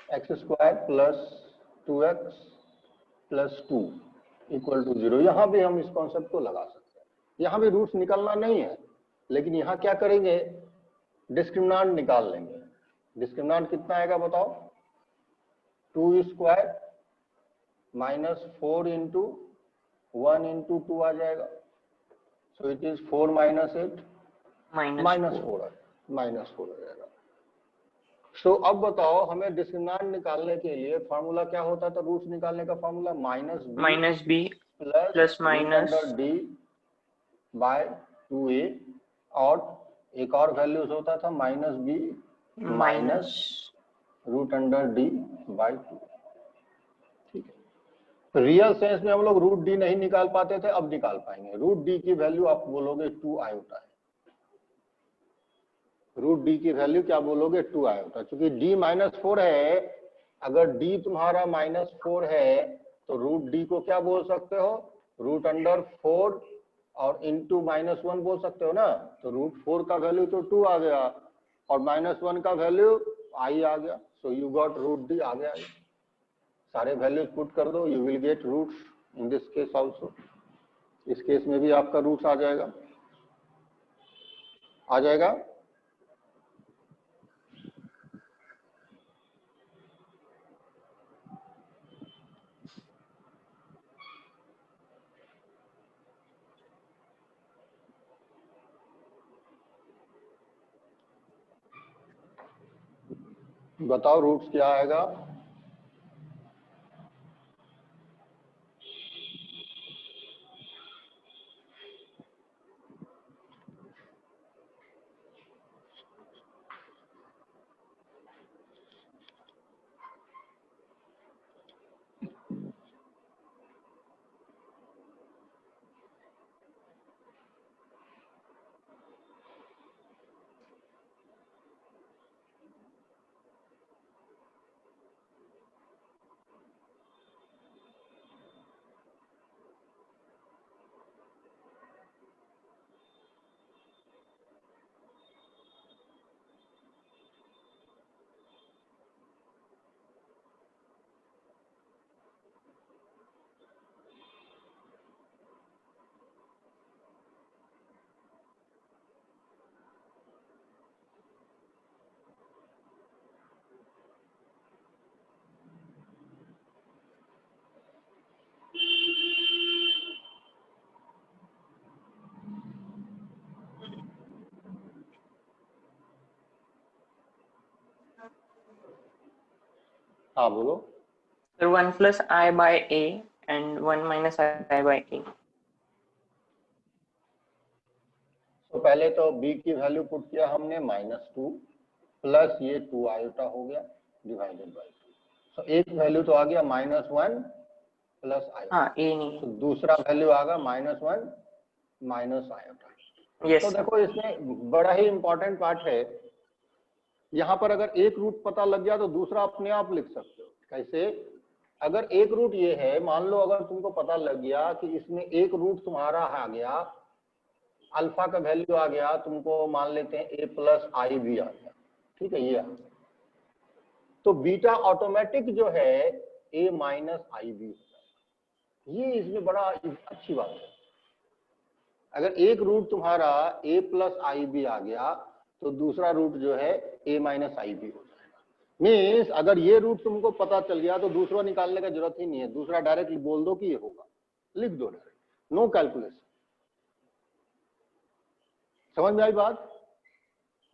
S1: x² + 2x + 2 = 0। यहाँ भी हम इस कॉन्सेप्ट को लगा सकते हैं। यहाँ भी रूट्स निकालना नहीं है, लेकिन यहाँ क्या करेंगे? डिस्क्रिमिनेंट निकाल लेंगे। डिस्क्रिमिनेंट कितना आएगा बताओ? 2² -4 × 1 × 2 आ जाएगा। सो इट इज 4 - 8
S3: -4
S1: -4 आ जाएगा। सो अब बताओ, हमें डिस्क्रिमिनेंट निकालने के लिए फॉर्मूला क्या होता था? रूट्स निकालने का formula
S3: minus B
S1: plus
S3: plus
S1: root under
S3: minus
S1: D by 2a, और एक और वैल्यूज होता था minus B minus root under D by 2। ठीक है, रियल सेंस में हम लोग रूट डी नहीं निकाल पाते थे, अब निकाल पाएंगे। रूट डी की वैल्यू आप बोलोगे 2 आयोटा है। रूट डी की वैल्यू क्या बोलोगे? 2 आयोटा। चूंकि डी -4 है, अगर डी तुम्हारा -4 है तो रूट डी को क्या बोल सकते हो? रूट अंडर 4 और इंटू -1 बोल सकते हो ना। तो रूट 4 का वैल्यू तो 2 आ गया, और -1 का वैल्यू आई आ गया। So you got root D आ गया। सारे वैल्यूज पुट कर दो, you will get roots in this case also. इस केस में भी आपका रूट्स आ जाएगा, आ जाएगा। बताओ रूट्स क्या आएगा? हाँ बोलो।
S3: Sir, 1 plus I by A and 1 minus I by A.
S1: तो पहले तो b की वैल्यू पुट किया हमने -2 प्लस ये 2 आयोटा हो गया डिवाइडेड बाय 2। सो एक वैल्यू तो आ गया -1 प्लस आयोटा।
S3: हाँ, A नहीं
S1: तो
S3: है।
S1: दूसरा वैल्यू आ गया -1 माइनस आयोटा।
S3: Yes
S1: तो
S3: sir.
S1: देखो इसमें बड़ा ही इंपॉर्टेंट पार्ट है। यहाँ पर अगर एक रूट पता लग गया तो दूसरा अपने आप लिख सकते हो। कैसे? अगर एक रूट ये है, मान लो अगर तुमको पता लग गया कि इसमें एक रूट तुम्हारा आ गया, अल्फा का वैल्यू आ गया, तुमको मान लेते हैं a प्लस आई भी आ गया। ठीक है, ये आ गया, तो बीटा ऑटोमेटिक जो है a माइनस आई भी हो जाएगा। ये इसमें बड़ा अच्छी बात है। अगर एक रूट तुम्हारा a प्लस आई भी आ गया तो दूसरा रूट जो है a माइनस आई भी हो जाएगा। मीन्स अगर ये रूट तुमको पता चल गया तो दूसरा निकालने का जरूरत ही नहीं है, दूसरा डायरेक्ट बोल दो कि ये होगा, लिख दो डायरेक्ट, नो कैलकुलेशन। समझ में आई बात?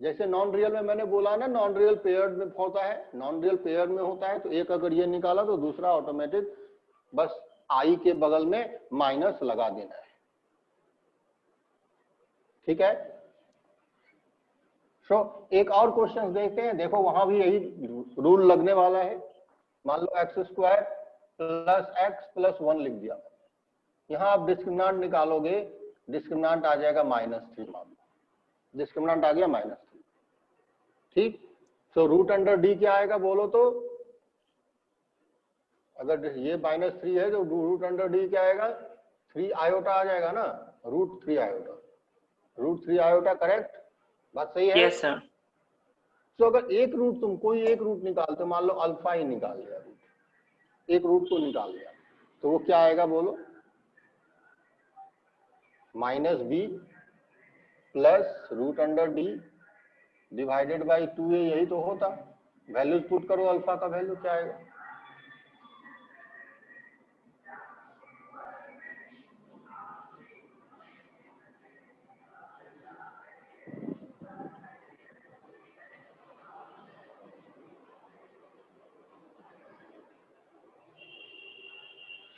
S1: जैसे नॉन रियल में मैंने बोला ना, नॉन रियल पेयर में होता है, नॉन रियल पेयर में होता है, तो एक अगर ये निकाला तो दूसरा ऑटोमेटिक बस आई के बगल में माइनस लगा देना है। ठीक है। सो एक और क्वेश्चन देखते हैं। देखो वहां भी यही रूल लगने वाला है। मान लो x² प्लस x प्लस 1 लिख दिया। यहां आप डिस्क्रिमिनेंट निकालोगे, डिस्क्रिमिनेंट आ जाएगा -3। मान लो डिस्क्रिमिनेंट आ गया -3। ठीक। सो रूट अंडर डी क्या आएगा बोलो तो? अगर ये -3 है तो रूट अंडर डी क्या आएगा? 3 आयोटा आ जाएगा ना, √3 आयोटा। √3 iota, correct? बात सही है?
S3: Yes sir.
S1: तो अगर एक रूट, तुम कोई एक रूट निकालते, मान लो अल्फा ही निकाल लिया, एक रूट को निकाल लिया, तो वो क्या आएगा बोलो? -b plus root under D divided by 2a। यही तो होता। वैल्यूज पुट करो, अल्फा का वैल्यू क्या आएगा?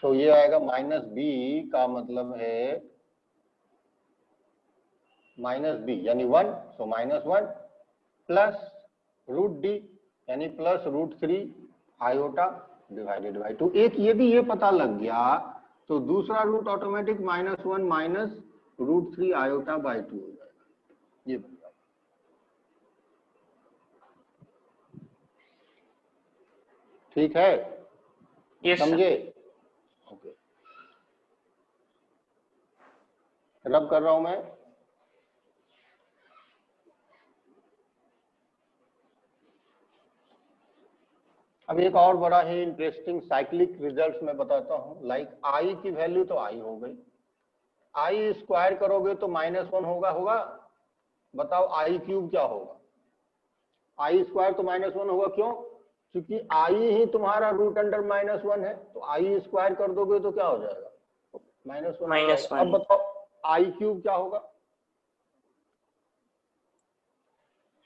S1: तो ये आएगा माइनस बी का मतलब है माइनस बी यानी 1, सो -1 प्लस रूट डी यानी प्लस √3 आयोटा डिवाइडेड बाई 2। एक यदि ये पता लग गया तो दूसरा root automatic -1 minus √3 iota by 2 हो जाएगा। ये बन जाएगा। ठीक है,
S3: Yes, sir.
S1: समझे? ओके, रब कर रहा हूं मैं। अब एक और बड़ा ही इंटरेस्टिंग साइक्लिक रिजल्ट्स मैं बताता हूं। लाइक आई की वैल्यू तो आई हो गई, आई स्क्वायर करोगे तो -1 होगा। बताओ आई क्यूब क्या होगा? आई स्क्वायर तो -1 होगा। क्यों? क्योंकि आई ही तुम्हारा रूट अंडर -1 है, तो आई स्क्वायर कर दोगे तो क्या हो जाएगा? -1 हो जाएगा। अब
S3: -1.
S1: बताओ आई क्यूब क्या होगा?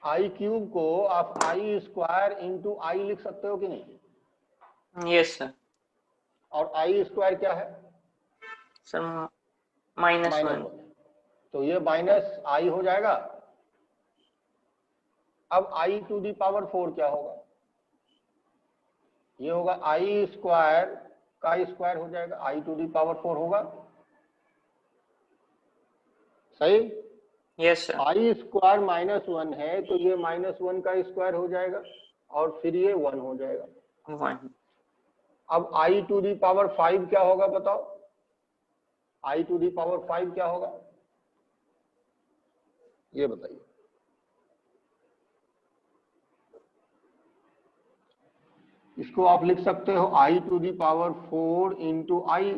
S1: आई क्यूब को आप आई स्क्वायर इंटू आई लिख सकते हो कि नहीं?
S3: Yes, sir.
S1: और आई स्क्वायर क्या है?
S3: Sir, -1.
S1: तो ये माइनस आई हो जाएगा। अब आई टू दी पावर 4 क्या होगा? ये होगा आई स्क्वायर का स्क्वायर हो जाएगा, आई टू दी पावर 4 होगा। सही?
S3: Yes, sir.
S1: आई स्क्वायर -1 है तो ये -1 का स्क्वायर हो जाएगा और फिर ये 1 हो जाएगा।
S3: 1.
S1: अब आई टू दी पावर 5 क्या होगा बताओ? आई टू दी पावर 5 क्या होगा? ये बताइए। इसको आप लिख सकते हो आई टू दी पावर 4 इंटू आई,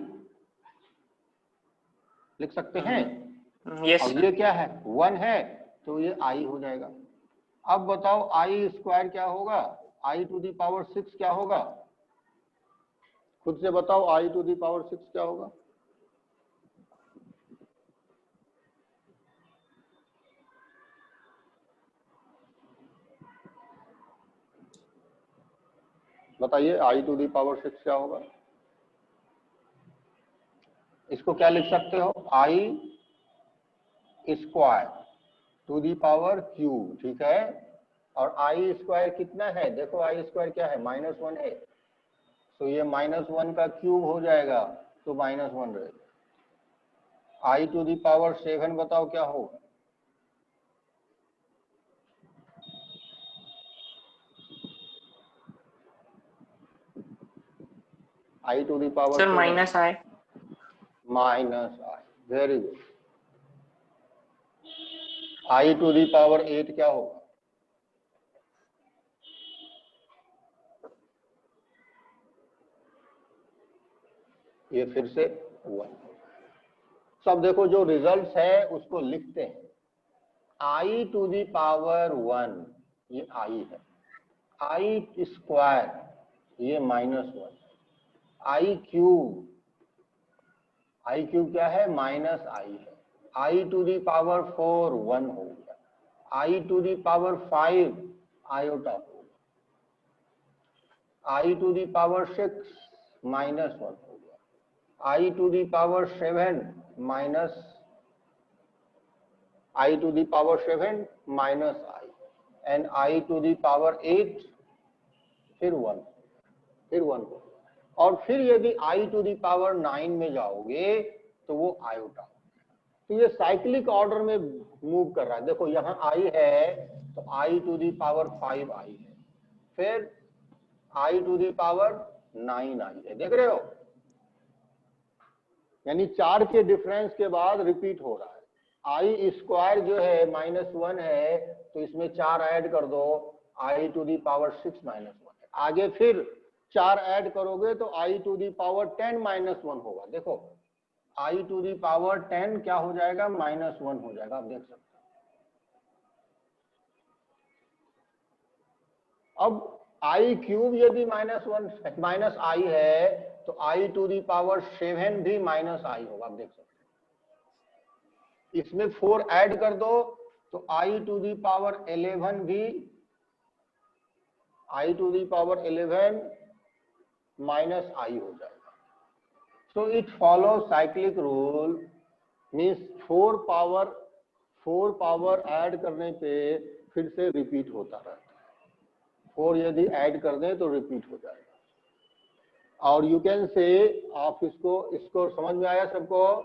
S1: लिख सकते हैं।
S3: Yes,
S1: और
S3: sir.
S1: ये क्या है? 1 है तो ये आई हो जाएगा। अब बताओ आई स्क्वायर क्या होगा? आई टू दी पावर 6 क्या होगा? खुद से बताओ आई टू दी पावर 6 क्या होगा? बताइए आई टू दी पावर 6 क्या होगा? इसको क्या लिख सकते हो? I square to the power cube, ठीक है। और आई स्क्वायर कितना है? देखो आई स्क्वायर क्या है? -1 है, तो ये -1 का क्यूब हो जाएगा तो -1 रहेगा। आई टू दी पावर 7 बताओ क्या होगा? I to the power
S3: Sir, -I.
S1: -i, very good. I to the power 8 क्या होगा? ये फिर से 1। सब देखो जो रिजल्ट्स है उसको लिखते हैं। आई टू दी पावर 1 ये आई है, आई स्क्वायर ये -1, आई क्यूब क्या है? -i है। आई टू दी पावर 4 1 हो गया, I to the power 5 iota हो गया, आई टू दी पावर 6 -1 हो गया, I to the power 7 minus I to the power 7 -i and I to the power 8 फिर 1 हो। और फिर यदि आई टू दी पावर 9 में जाओगे तो वो आयोटा। तो ये साइक्लिक ऑर्डर में मूव कर रहा है। देखो यहाँ आई है तो आई टू दी पावर 5 आई है, फिर आई टू दी पावर 9 आई है, देख रहे हो? यानी 4 के डिफरेंस के बाद रिपीट हो रहा है। आई स्क्वायर जो है -1 है तो इसमें 4 ऐड कर दो, आई टू दी पावर 6 -1 है। आगे फिर 4 ऐड करोगे तो आई टू दी पावर 10 -1 होगा। देखो आई टू दी पावर 10 क्या हो जाएगा? -1 हो जाएगा, आप देख सकते हो। अब आई क्यूब यदि -i है तो आई टू दी पावर 7 भी -i होगा, आप देख सकते हो। इसमें 4 ऐड कर दो तो आई टू दी पावर 11 भी -i हो जाएगा। So it follows cyclic rule, means 4 power add करने पे फिर से रिपीट होता रहता है। 4 यदि ऐड कर दें तो रिपीट हो जाएगा। और यू कैन से, आप इसको समझ में आया सबको?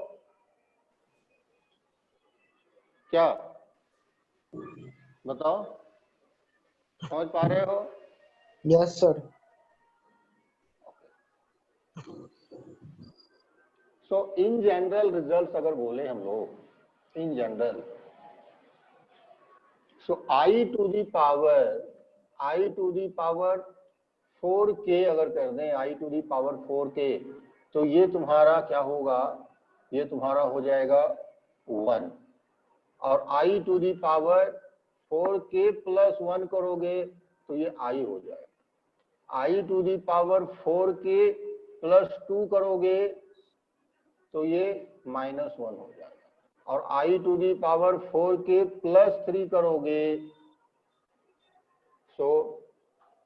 S1: क्या बताओ, समझ पा रहे हो?
S2: Yes, sir.
S1: So in general result अगर बोले हम लोग in general, so i to the power 4k अगर कर दें, i to the power 4k, तो ये तुम्हारा क्या होगा? ये तुम्हारा हो जाएगा 1। और i to the power 4k plus 1 करोगे तो ये i हो जाएगा। i to the power 4k plus 2 करोगे तो ये -1 हो जाएगा। और i to the power 4k plus 3 करोगे सो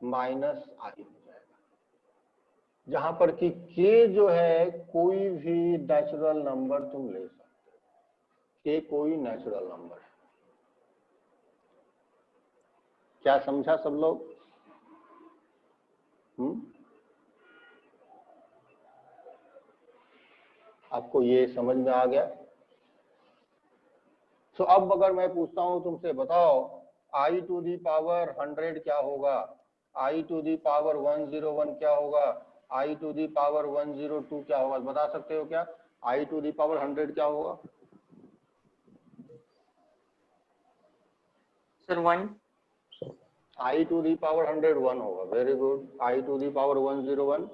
S1: -i हो जाएगा। जहां पर कि k जो है कोई भी नेचुरल नंबर तुम ले सकते हो, k कोई नेचुरल नंबर है। क्या समझा सब लोग? आपको ये समझ में आ गया? तो अब अगर मैं पूछता हूं तुमसे, बताओ i टू दी पावर 100 क्या होगा, i टू दी पावर 101 क्या होगा, i टू दी पावर 102 क्या होगा? बता सकते हो क्या? i टू दी पावर 100 क्या होगा?
S3: Sir, 1.
S1: i to the power 101 होगा। Very good. i to the power 101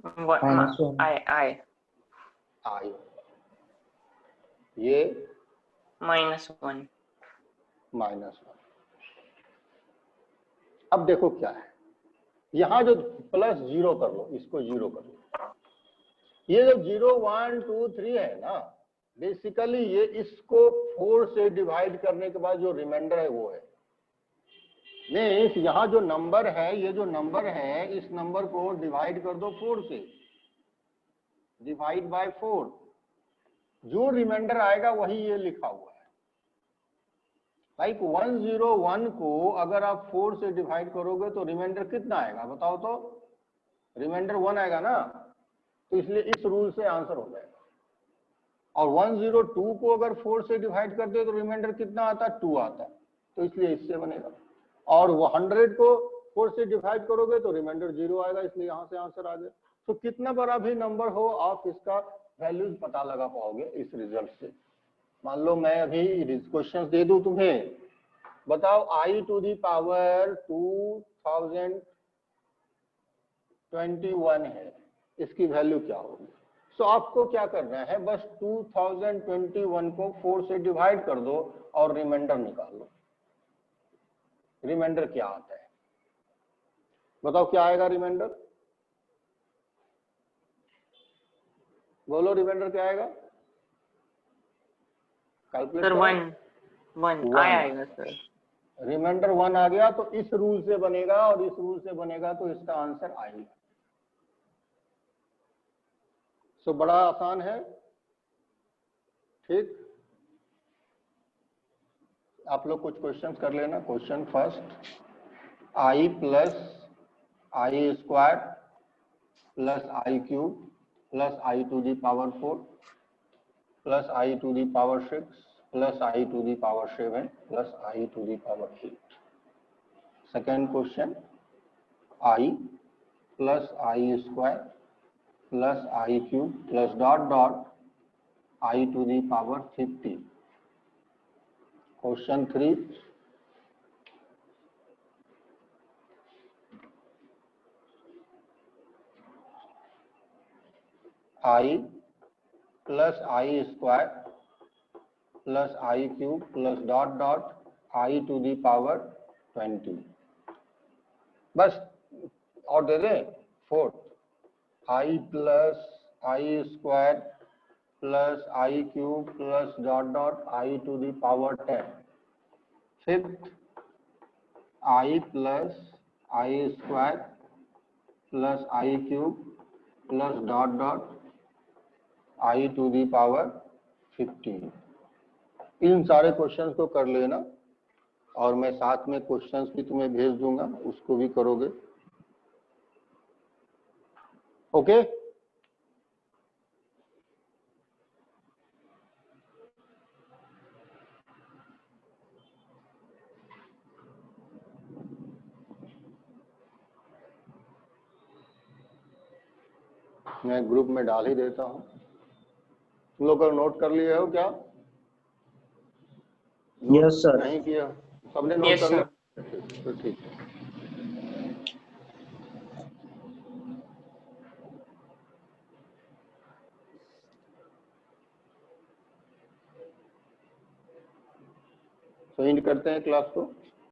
S2: -1.
S3: I.
S1: ये
S3: -1.
S1: -1। अब देखो क्या है, यहां जो प्लस 0 कर लो, इसको 0 कर लो। ये जो 0 1 2 3 है ना, बेसिकली ये इसको 4 से डिवाइड करने के बाद जो रिमाइंडर है वो है। मीन्स यहाँ जो नंबर है, ये जो नंबर है, इस नंबर को डिवाइड कर दो 4 से, डिवाइड बाय 4, जो रिमाइंडर आएगा वही ये लिखा हुआ है। लाइक 101 को अगर आप 4 से डिवाइड करोगे तो रिमाइंडर कितना आएगा बताओ तो? रिमाइंडर 1 आएगा ना, तो इसलिए इस रूल से आंसर हो जाएगा। और 102 को अगर 4 से डिवाइड कर दे तो रिमाइंडर कितना आता है? 2 आता है, तो इसलिए इससे बनेगा। और 100 को 4 से डिवाइड करोगे तो रिमाइंडर 0 आएगा, इसलिए यहाँ से आंसर आ गया। तो कितना बड़ा भी नंबर हो, आप इसका वैल्यूज पता लगा पाओगे इस रिजल्ट से। मान लो मैं अभी क्वेश्चन दे दूं तुम्हें, बताओ i टू दी पावर 2021 है, इसकी वैल्यू क्या होगी? सो आपको क्या करना है, बस 2021 को 4 से डिवाइड कर दो और रिमाइंडर निकाल लो। रिमाइंडर क्या आता है बताओ, क्या आएगा रिमाइंडर? बोलो, रिमाइंडर क्या आएगा? कैलकुलेट
S3: Sir,
S1: करो।
S3: 1
S1: One.
S3: आएगा सर।
S1: रिमाइंडर 1 आ गया तो इस रूल से बनेगा, और इस रूल से बनेगा तो इसका आंसर आएगा। सो बड़ा आसान है, ठीक। आप लोग कुछ क्वेश्चंस कर लेना। Question first, i plus i square plus i cube plus i to the power 4 plus i to the power 6 plus i to the power 7 plus i to the power 8। Second question, i plus i square plus i cube plus dot dot i to the power 50। Question 3, i plus i square plus i cube plus dot dot i to the power 20। बस और दे दें। Fourth, i plus i square plus i cube plus dot dot i to the power 10। Fifth, i plus i square plus i cube plus dot dot i to the power 15। इन सारे questions को कर लेना और मैं साथ में questions भी तुम्हें भेज दूंगा, उसको भी करोगे। ओके मैं ग्रुप में डाल ही देता हूँ। तुम लोग नोट कर लिए हो क्या?
S2: Yes sir.
S1: नहीं किया? सबने नोट
S3: Yes,
S1: कर
S3: sir.
S1: लिया? तो ठीक है। तो एंड करते हैं क्लास को।